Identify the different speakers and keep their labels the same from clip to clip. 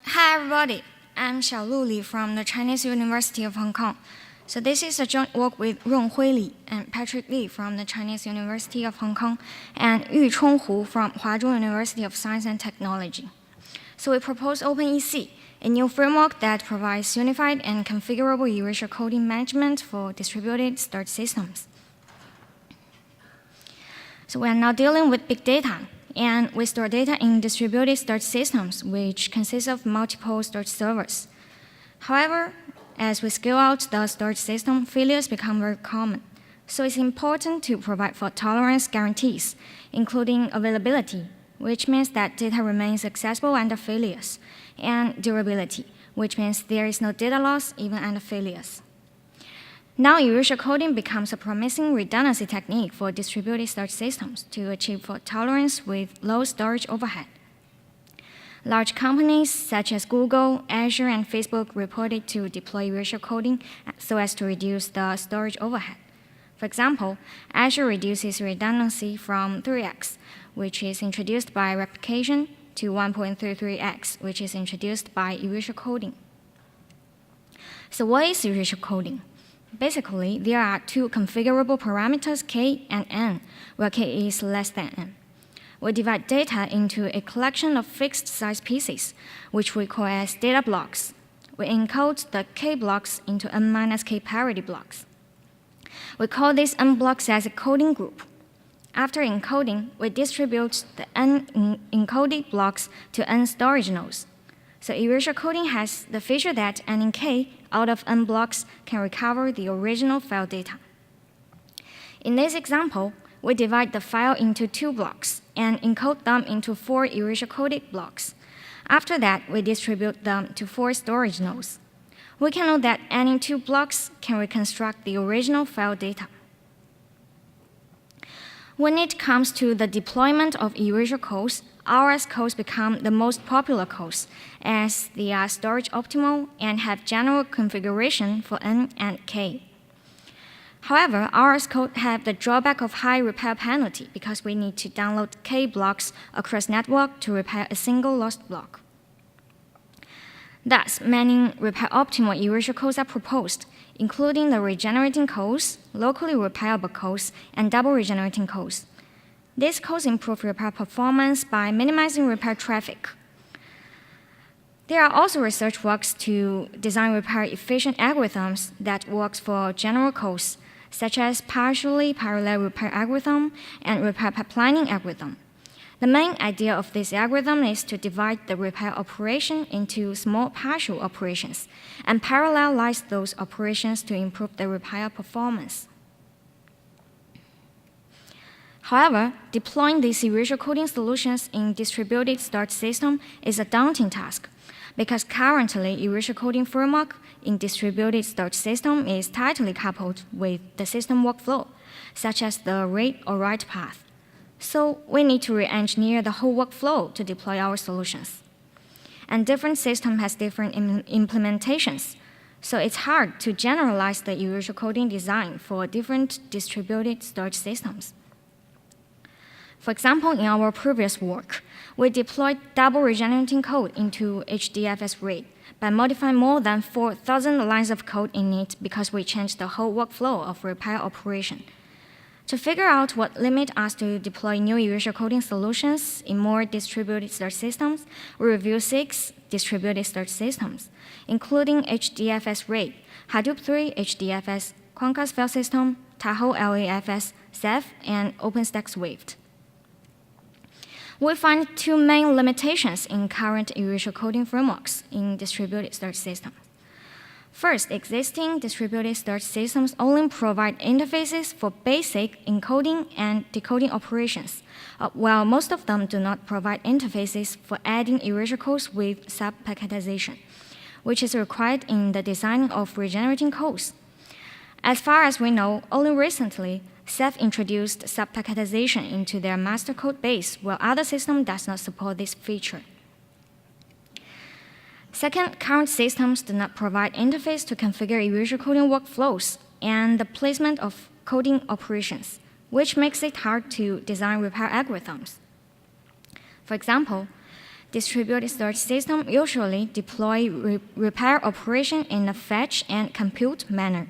Speaker 1: Hi everybody, I'm Xiaolu from the Chinese University of Hong Kong. So this is a joint work with Ronghui Li and Patrick Li from the Chinese University of Hong Kong and Yuchong Hu from Huazhong University of Science and Technology. So we propose OpenEC, a new framework that provides unified and configurable erasure coding management for distributed storage systems. So we are now dealing with big data, and we store data in distributed storage systems, which consist of multiple storage servers. However, as we scale out the storage system, failures become very common. So it's important to provide fault tolerance guarantees, including availability, which means that data remains accessible under failures, and durability, which means there is no data loss even under failures. Now, erasure coding becomes a promising redundancy technique for distributed storage systems to achieve fault tolerance with low storage overhead. Large companies such as Google, Azure, and Facebook reported to deploy erasure coding so as to reduce the storage overhead. For example, Azure reduces redundancy from 3x, which is introduced by replication, to 1.33x, which is introduced by erasure coding. So what is erasure coding? Basically, there are two configurable parameters, k and n, where k is less than n. We divide data into a collection of fixed-size pieces, which we call as data blocks. We encode the k blocks into n-k parity blocks. We call these n blocks as a coding group. After encoding, we distribute the n encoded blocks to n storage nodes. So erasure coding has the feature that n in k out of n blocks can recover the original file data. In this example, we divide the file into two blocks and encode them into 4 erasure-coded blocks. After that, we distribute them to 4 storage nodes. We can note that any 2 blocks can reconstruct the original file data. When it comes to the deployment of erasure codes, RS codes become the most popular codes, as they are storage optimal and have general configuration for N and K. However, RS codes have the drawback of high repair penalty because we need to download K blocks across network to repair a single lost block. Thus, many repair optimal erasure codes are proposed, including the regenerating codes, locally repairable codes, and double regenerating codes. These codes improve repair performance by minimizing repair traffic. There are also research works to design repair-efficient algorithms that work for general codes, such as partially parallel repair algorithm and repair pipelining algorithm. The main idea of this algorithm is to divide the repair operation into small partial operations and parallelize those operations to improve the repair performance. However, deploying these erasure coding solutions in distributed storage system is a daunting task because currently erasure coding framework in distributed storage system is tightly coupled with the system workflow, such as the read or write path. So we need to re-engineer the whole workflow to deploy our solutions. And different system has different implementations, so it's hard to generalize the erasure coding design for different distributed storage systems. For example, in our previous work, we deployed double regenerating code into HDFS RAID by modifying more than 4,000 lines of code in it because we changed the whole workflow of repair operation. To figure out what limits us to deploy new erasure coding solutions in more distributed storage systems, we review 6 distributed storage systems, including HDFS RAID, Hadoop 3 HDFS, Quantcast File System, Tahoe LAFS, Ceph, and OpenStack Swift. We find 2 main limitations in current erasure coding frameworks in distributed storage systems. First, existing distributed storage systems only provide interfaces for basic encoding and decoding operations, while most of them do not provide interfaces for adding erasure codes with sub-packetization, which is required in the design of regenerating codes. As far as we know, only recently, Ceph introduced sub-packetization into their master code base, while other systems do not support this feature. Second, current systems do not provide interface to configure erasure coding workflows and the placement of coding operations, which makes it hard to design repair algorithms. For example, Distributed storage systems usually deploy repair operation in a fetch and compute manner,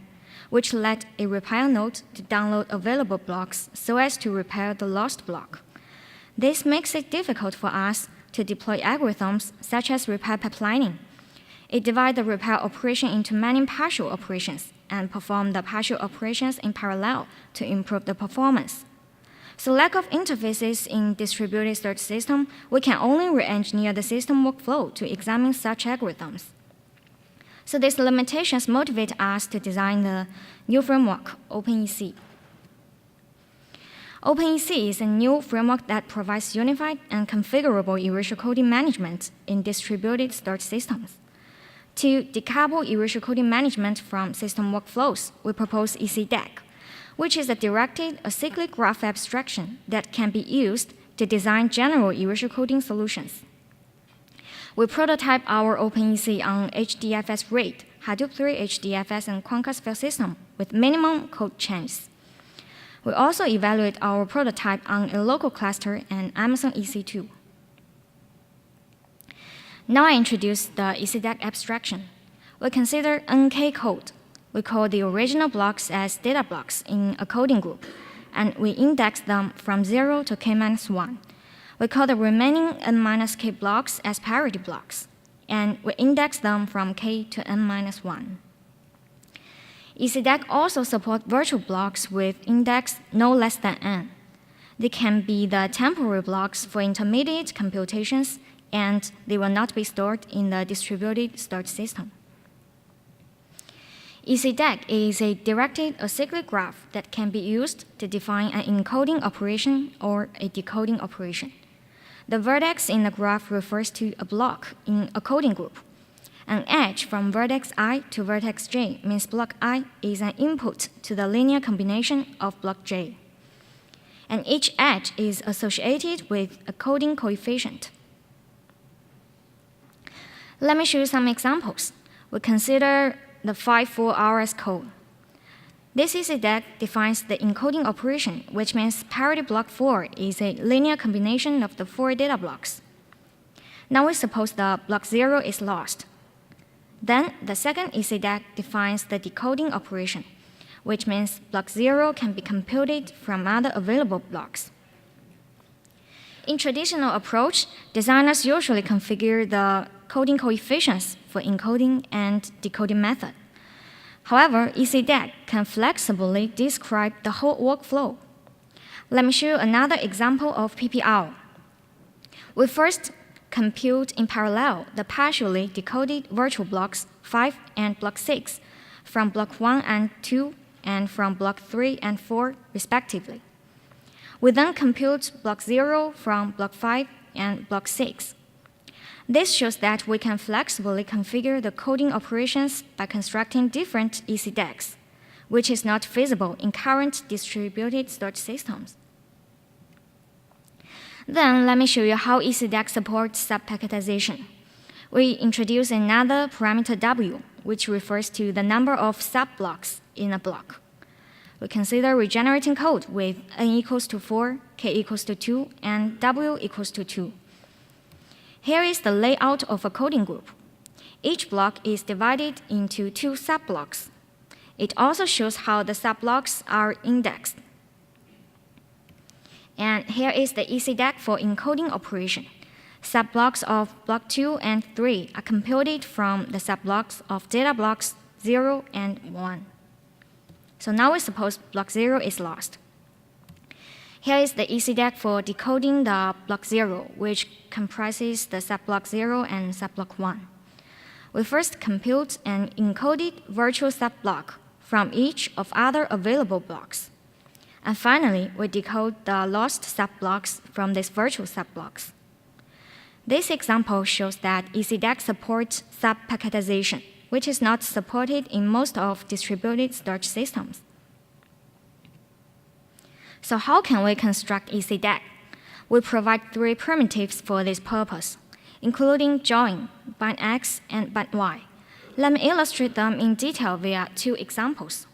Speaker 1: which let a repair node to download available blocks so as to repair the lost block. This makes it difficult for us to deploy algorithms such as repair pipelining. It divides the repair operation into many partial operations and performs the partial operations in parallel to improve the performance. So lack of interfaces in distributed storage system, we can only re-engineer the system workflow to examine such algorithms. So these limitations motivate us to design the new framework, OpenEC. OpenEC is a new framework that provides unified and configurable erasure coding management in distributed storage systems. To decouple erasure coding management from system workflows, we propose ECDAC, which is a directed acyclic graph abstraction that can be used to design general erasure coding solutions. We prototype our OpenEC on HDFS RAID, Hadoop 3 HDFS, and Quankas file system with minimum code changes. We also evaluate our prototype on a local cluster and Amazon EC2. Now I introduce the ECDAC abstraction. We consider NK code. We call the original blocks as data blocks in a coding group, and we index them from 0 to k-1. We call the remaining n-k blocks as parity blocks, and we index them from k to n-1. ECDAC also supports virtual blocks with index no less than n. They can be the temporary blocks for intermediate computations, and they will not be stored in the distributed storage system. ECDAC is a directed acyclic graph that can be used to define an encoding operation or a decoding operation. The vertex in the graph refers to a block in a coding group. An edge from vertex I to vertex j means block I is an input to the linear combination of block j. And each edge is associated with a coding coefficient. Let me show you some examples. We consider the 5-4 RS code. This ECDAC defines the encoding operation, which means parity block 4 is a linear combination of the 4 data blocks. Now we suppose the block 0 is lost. Then the second ECDAC defines the decoding operation, which means block 0 can be computed from other available blocks. In traditional approach, designers usually configure the coding coefficients for encoding and decoding method. However, ECDAC can flexibly describe the whole workflow. Let me show you another example of PPL. We first compute in parallel the partially decoded virtual blocks 5 and block 6 from block 1 and 2 and from block 3 and 4, respectively. We then compute block 0 from block 5 and block 6. This shows that we can flexibly configure the coding operations by constructing different ECDACs, which is not feasible in current distributed storage systems. Then let me show you how ECDAC supports subpacketization. We introduce another parameter W, which refers to the number of subblocks in a block. We consider regenerating code with n equals to 4, k equals to 2, and w equals to 2. Here is the layout of a coding group. Each block is divided into 2 subblocks. It also shows how the subblocks are indexed. And here is the ECDAC for encoding operation. Subblocks of block 2 and 3 are computed from the subblocks of data blocks 0 and 1. So now we suppose block 0 is lost. Here is the ECDAC for decoding the block 0, which comprises the subblock 0 and subblock 1. We first compute an encoded virtual subblock from each of other available blocks. And finally, we decode the lost subblocks from these virtual subblocks. This example shows that ECDAC supports subpacketization, which is not supported in most of distributed storage systems. So how can we construct ECDAC? We provide 3 primitives for this purpose, including join, bind X, and bind Y. Let me illustrate them in detail via 2 examples.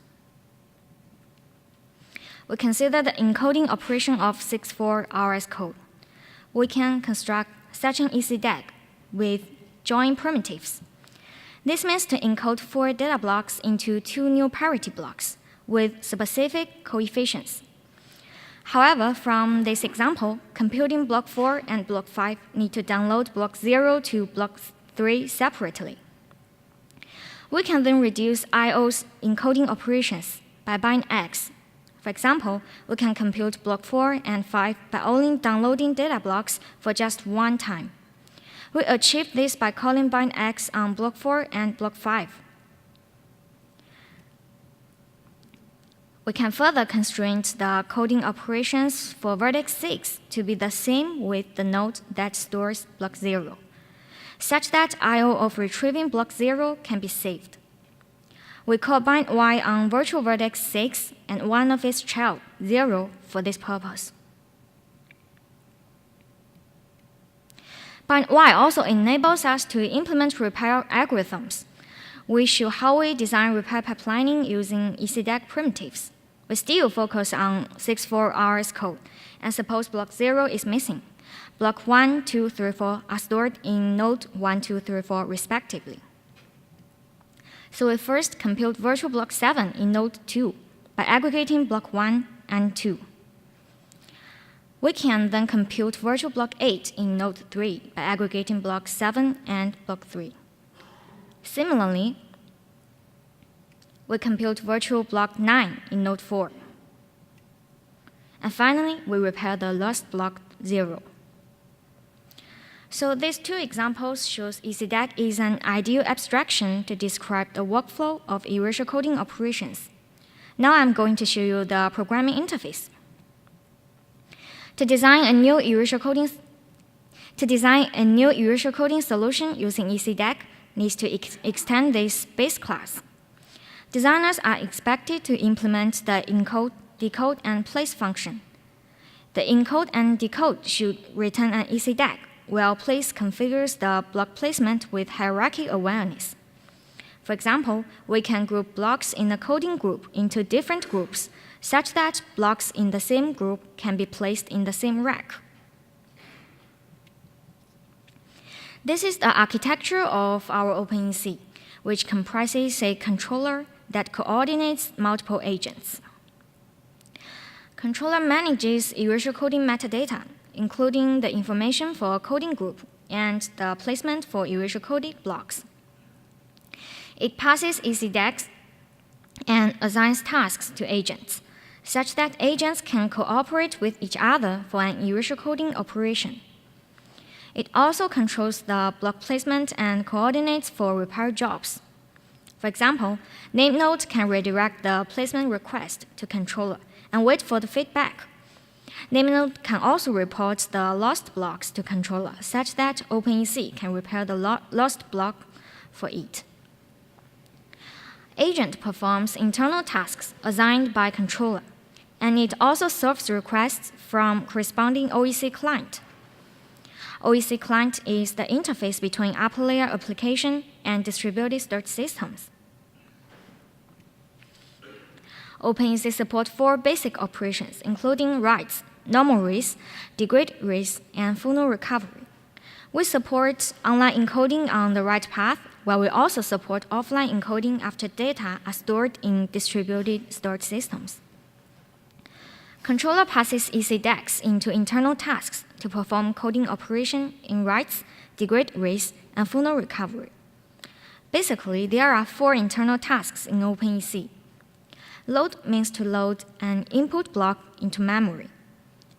Speaker 1: We consider the encoding operation of 64 RS code. We can construct such an ECDAC with join primitives. This means to encode 4 data blocks into 2 new parity blocks with specific coefficients. However, from this example, computing block 4 and block 5 need to download block 0 to block 3 separately. We can then reduce I/O's encoding operations by bind X. For example, we can compute block 4 and 5 by only downloading data blocks for just one time. We achieve this by calling bind X on block 4 and block 5. We can further constrain the coding operations for vertex 6 to be the same with the node that stores block 0, such that I/O of retrieving block 0 can be saved. We call bind Y on virtual vertex 6 and one of its child, 0, for this purpose. Bind Y also enables us to implement repair algorithms. We show how we design repair pipelining using ECDAC primitives. We still focus on 64R's code, and suppose block 0 is missing. Block 1, 2, 3, 4 are stored in node 1, 2, 3, 4 respectively. So we first compute virtual block 7 in node 2 by aggregating block 1 and 2. We can then compute virtual block 8 in node 3 by aggregating block 7 and block 3. Similarly, we compute virtual block 9 in node 4. And finally, we repair the lost block 0. So these two examples shows ECDAC is an ideal abstraction to describe the workflow of erasure coding operations. Now I'm going to show you the programming interface. To design a new erasure coding solution using ECDAC needs to extend this base class. Designers are expected to implement the encode, decode, and place function. The encode and decode should return an ECDAC, while place configures the block placement with hierarchy awareness. For example, we can group blocks in a coding group into different groups, such that blocks in the same group can be placed in the same rack. This is the architecture of our OpenEC, which comprises a controller that coordinates multiple agents. Controller manages erasure coding metadata, including the information for a coding group and the placement for erasure coded blocks. It passes ECDACs and assigns tasks to agents, such that agents can cooperate with each other for an erasure coding operation. It also controls the block placement and coordinates for repair jobs. For example, name node can redirect the placement request to controller and wait for the feedback. Name node can also report the lost blocks to controller, such that OpenEC can repair the lost block for it. Agent performs internal tasks assigned by controller, and it also serves requests from corresponding OEC client. OEC client is the interface between upper layer application and distributed storage systems. OpenEC supports 4 basic operations, including writes, normal reads, degrade reads, and full node recovery. We support online encoding on the write path, while we also support offline encoding after data are stored in distributed storage systems. Controller passes ECDACs into internal tasks to perform coding operation in writes, degrade reads, and full node recovery. Basically, there are 4 internal tasks in OpenEC. Load means to load an input block into memory.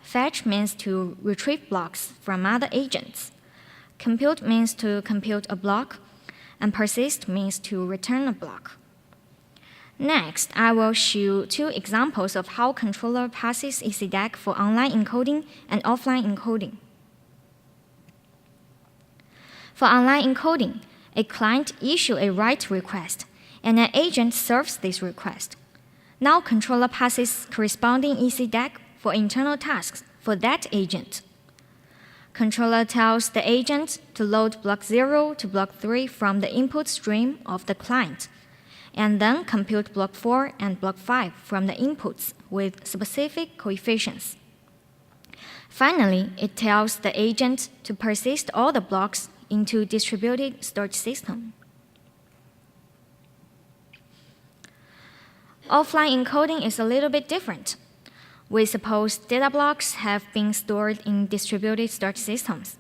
Speaker 1: Fetch means to retrieve blocks from other agents. Compute means to compute a block, and persist means to return a block. Next, I will show 2 examples of how controller passes ECDAC for online encoding and offline encoding. For online encoding, a client issues a write request, and an agent serves this request. Now controller passes corresponding ECDAC for internal tasks for that agent. Controller tells the agent to load block 0 to block 3 from the input stream of the client, and then compute block 4 and block 5 from the inputs with specific coefficients. Finally, it tells the agent to persist all the blocks into distributed storage system. Offline encoding is a little bit different. We suppose data blocks have been stored in distributed storage systems.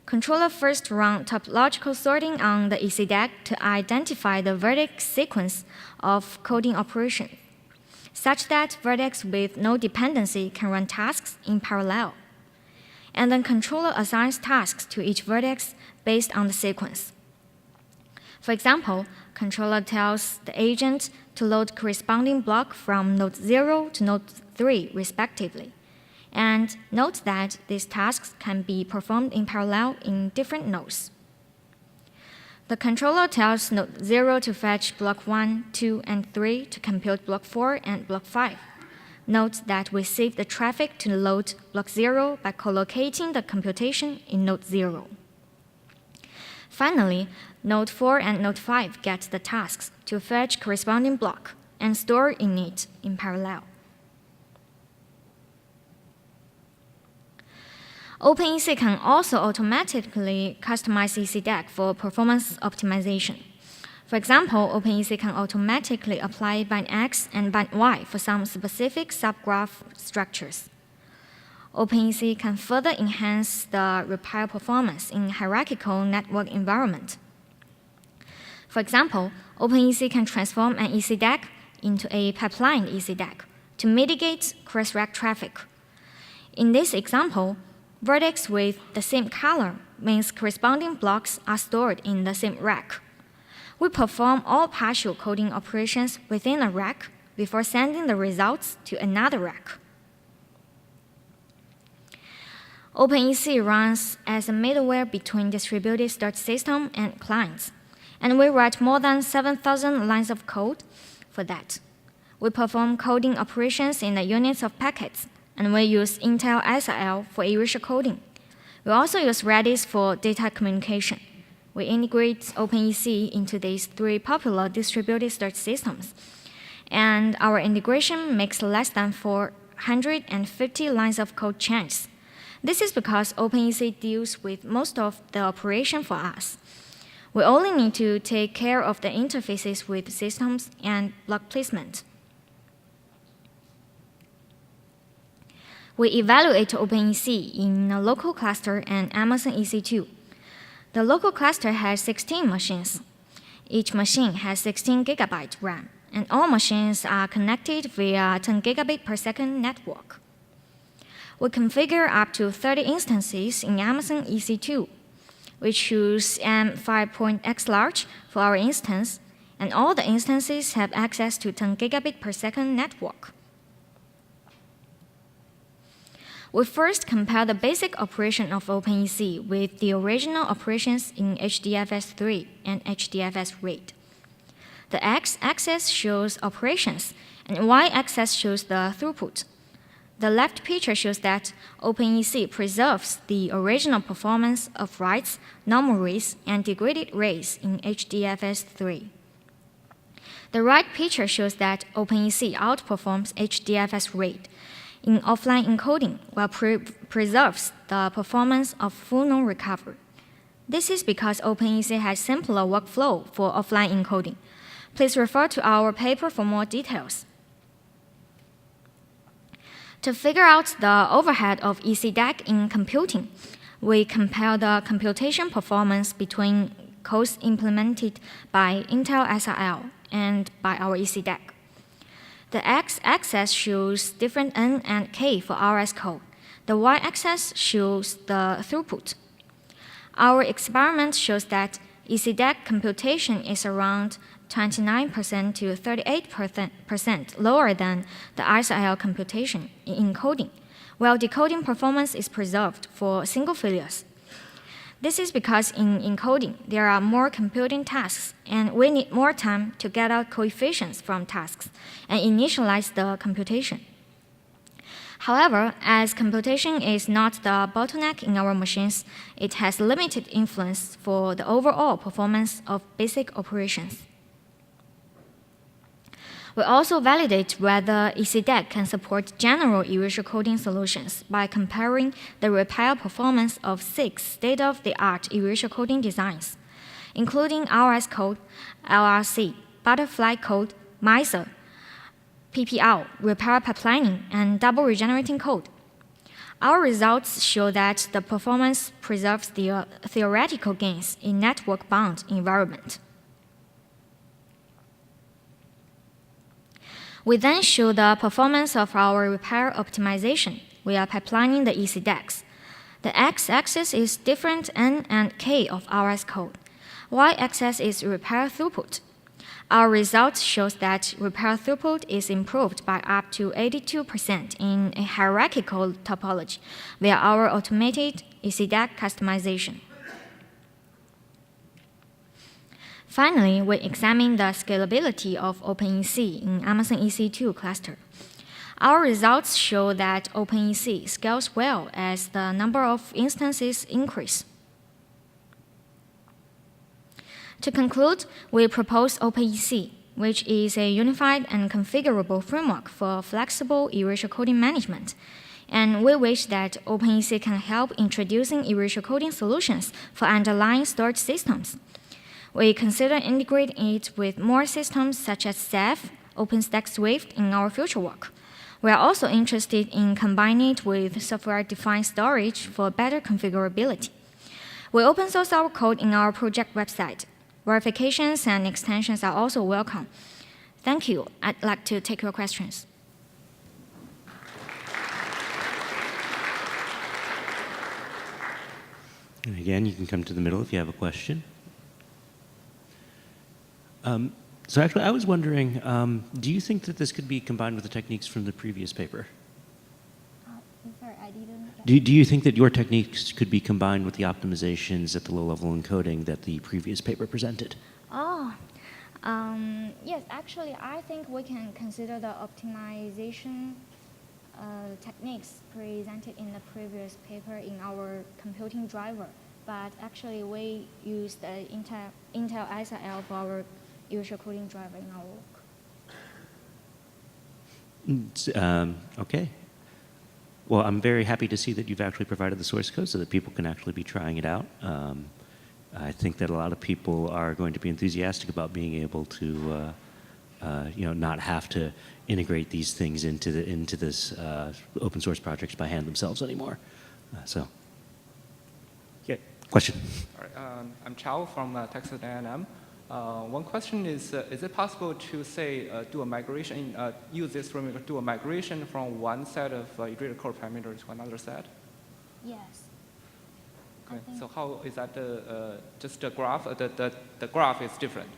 Speaker 1: Controller first run topological sorting on the ECDAC to identify the vertex sequence of coding operations, such that vertex with no dependency can run tasks in parallel. And then controller assigns tasks to each vertex based on the sequence. For example, controller tells the agent to load corresponding block from node 0 to node 3 respectively, and note that these tasks can be performed in parallel in different nodes. The controller tells node 0 to fetch block 1, 2, and 3 to compute block 4 and block 5. Note that we save the traffic to load block 0 by collocating the computation in node 0. Finally, node 4 and node 5 get the tasks to fetch corresponding block and store in it in parallel. OpenEC can also automatically customize ECDAC for performance optimization. For example, OpenEC can automatically apply bind X and bind Y for some specific subgraph structures. OpenEC can further enhance the repair performance in hierarchical network environment. For example, OpenEC can transform an ECDAC into a pipelined ECDAC to mitigate cross-rack traffic. In this example, vertex with the same color means corresponding blocks are stored in the same rack. We perform all partial coding operations within a rack before sending the results to another rack. OpenEC runs as a middleware between distributed storage system and clients, and we write more than 7,000 lines of code for that. We perform coding operations in the units of packets, and we use Intel SIL for erasure coding. We also use Redis for data communication. We integrate OpenEC into these 3 popular distributed storage systems, and our integration makes less than 450 lines of code changes. This is because OpenEC deals with most of the operation for us. We only need to take care of the interfaces with systems and block placement. We evaluate OpenEC in a local cluster and Amazon EC2. The local cluster has 16 machines. Each machine has 16 GB RAM, and all machines are connected via 10 gigabit per second network. We configure up to 30 instances in Amazon EC2. We choose M5.X large for our instance, and all the instances have access to 10 gigabit per second network. We first compare the basic operation of OpenEC with the original operations in HDFS3 and HDFS RAID. The x-axis shows operations, and y-axis shows the throughput. The left picture shows that OpenEC preserves the original performance of writes, normal reads, and degraded reads in HDFS3. The right picture shows that OpenEC outperforms HDFS RAID in offline encoding while preserves the performance of full non-recovery. This is because OpenEC has simpler workflow for offline encoding. Please refer to our paper for more details. To figure out the overhead of ECDAC in computing, we compare the computation performance between codes implemented by Intel SIL and by our ECDAC. The x-axis shows different N and K for RS code. The y-axis shows the throughput. Our experiment shows that ECDAC computation is around 29% to 38% lower than the SIL computation in encoding, while decoding performance is preserved for single failures. This is because in encoding, there are more computing tasks, and we need more time to get out coefficients from tasks and initialize the computation. However, as computation is not the bottleneck in our machines, it has limited influence for the overall performance of basic operations. We also validate whether ECDEC can support general erasure coding solutions by comparing the repair performance of 6 state-of-the-art erasure coding designs, including RS code, LRC, butterfly code, MISR, PPL, repair pipelining, and double regenerating code. Our results show that the performance preserves the theoretical gains in network-bound environment. We then show the performance of our repair optimization. We are pipelining the ECDECs. The x-axis is different N and K of RS code. Y-axis is repair throughput. Our result shows that repair throughput is improved by up to 82% in a hierarchical topology via our automated ECDEC customization. Finally, we examine the scalability of OpenEC in Amazon EC2 cluster. Our results show that OpenEC scales well as the number of instances increase. To conclude, we propose OpenEC, which is a unified and configurable framework for flexible erasure coding management. And we wish that OpenEC can help introducing erasure coding solutions for underlying storage systems. We consider integrating it with more systems such as Ceph, OpenStack Swift in our future work. We are also interested in combining it with software-defined storage for better configurability. We open source our code in our project website. Verifications and extensions are also welcome. Thank you. I'd like to take your questions.
Speaker 2: And again, you can come to the middle if you have a question. So actually, I was wondering, do you think that this could be combined with the techniques from the previous paper?
Speaker 1: Sorry, I didn't
Speaker 2: Do you think that your techniques could be combined with the optimizations at the low-level encoding that the previous paper presented?
Speaker 1: Yes, actually, I think we can consider the optimization techniques presented in the previous paper in our computing driver. But actually, we use the Intel SIL for our erasure coding driver in our work.
Speaker 2: Okay. Well, I'm very happy to see that you've actually provided the source code so that people can actually be trying it out. I think that a lot of people are going to be enthusiastic about being able to, not have to integrate these things into this open source projects by hand themselves anymore. Yeah, question.
Speaker 3: All right, I'm Xiaolu from Texas A&M. One question is it possible to say do a migration, use this framework, do a migration from one set of erasure code parameters to another set?
Speaker 1: Yes.
Speaker 3: Okay. So how is that just the graph? The graph is different.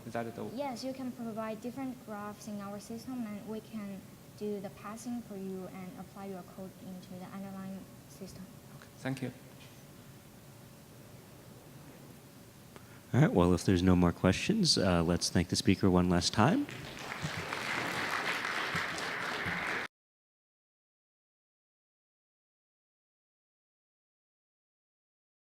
Speaker 3: Is that the?
Speaker 1: Yes, you can provide different graphs in our system, and we can do the passing for you and apply your code into the underlying system.
Speaker 3: Okay. Thank you.
Speaker 2: All right, well, if there's no more questions, let's thank the speaker one last time.